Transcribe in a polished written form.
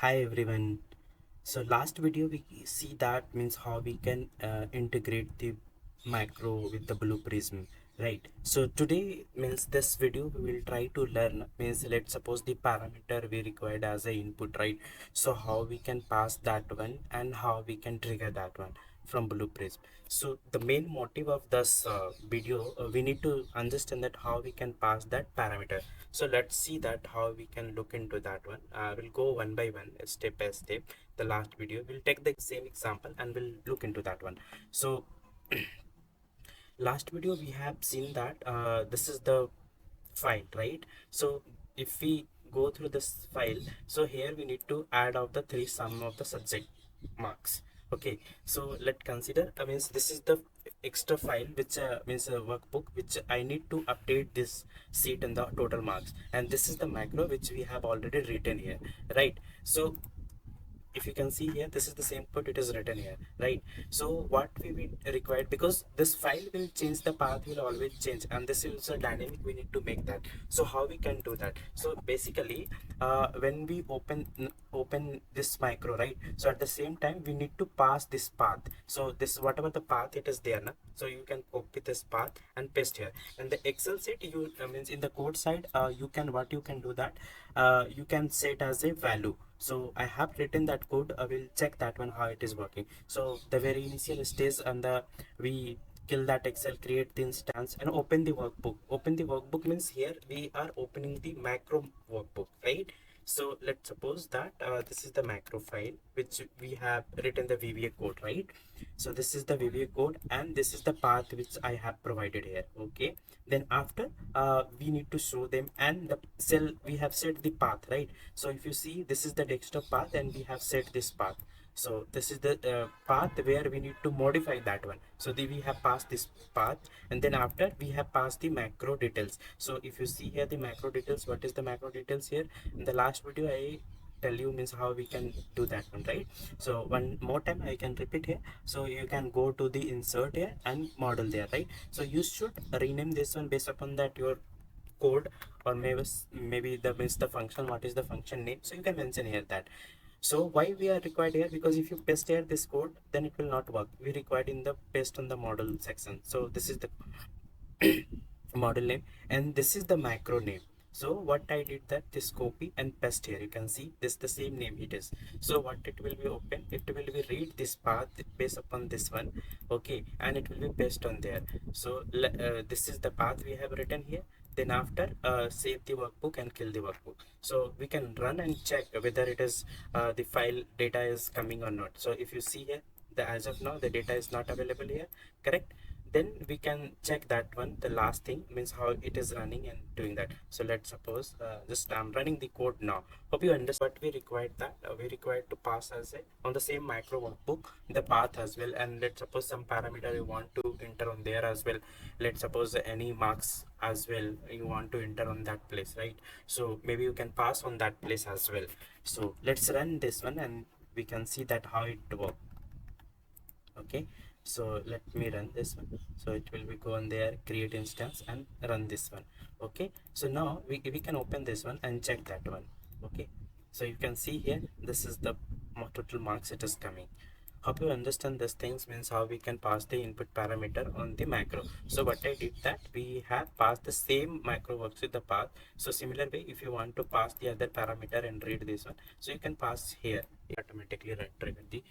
Hi everyone. So last video we see that means how we can integrate the macro with the Blue Prism, right? So today means this video we will try to learn means let's suppose the parameter we required as a input, right? So how we can pass that one and how we can trigger that one from Blue Prism. So the main motive of this video, we need to understand that how we can pass that parameter. So let's see that how we can look into that one. We'll go one by one, step by step. The last video we'll take the same example and we'll look into that one. So last video we have seen that this is the file, right? So if we go through this file, so here we need to add out the three sum of the subject marks. Okay, so let's consider means this is the extra file which means a workbook which I need to update this seat in the total marks, and this is the macro which we have already written here, right? So if you can see here, this is the same code it is written here, right? So what we will require, because this file will change, the path will always change, and this is a dynamic, we need to make that. So how we can do that? So basically when we open this micro, right? So at the same time we need to pass this path. So this whatever the path it is there now, so you can copy this path and paste here. And the excel sheet you means in the code side, you can what you can do that, you can set as a value. So I have written that code. I will check that one how it is working. So the very initial stage, and the we kill that excel, create the instance and open the workbook. Open the workbook means here we are opening the macro workbook, right? So let's suppose that this is the macro file which we have written the VBA code, right? So this is the VBA code and this is the path which I have provided here. Okay, then after we need to show them, and the cell we have set the path, right? So if you see, this is the desktop path and we have set this path. So this is the path where we need to modify that one. So we have passed this path, and then after we have passed the macro details. So if you see here the macro details, what is the macro details here? In the last video I tell you means how we can do that one, right? So one more time I can repeat here. So you can go to the insert here and model there, right? So you should rename this one based upon that your code, or maybe the means the function, what is the function name, so you can mention here that. So why we are required here? Because if you paste here this code, then it will not work. We required in the paste on the model section. So this is the model name, and this is the macro name. So what I did that, this copy and paste here, you can see this the same name it is. So what it will be open, it will be read this path based upon this one. Okay, and it will be paste on there. So this is the path we have written here. Then after save the workbook and kill the workbook. So we can run and check whether it is the file data is coming or not. So if you see here, the as of now the data is not available here, correct? Then we can check that one. The last thing means how it is running and doing that. So let's suppose just I'm running the code now. Hope you understand what we required, that we required to pass as a on the same macro workbook the path as well. And let's suppose some parameter you want to enter on there as well. Let's suppose any marks as well you want to enter on that place, right? So maybe you can pass on that place as well. So let's run this one and we can see that how it works. Okay, so let me run this one. So it will be go on there, create instance and run this one. Okay, so now we can open this one and check that one. Okay, so you can see here, this is the total marks it is coming. Hope you understand these things, means how we can pass the input parameter on the macro. So what I did that, we have passed the same macro works with the path. So similar way, if you want to pass the other parameter and read this one, so you can pass here, automatically trigger the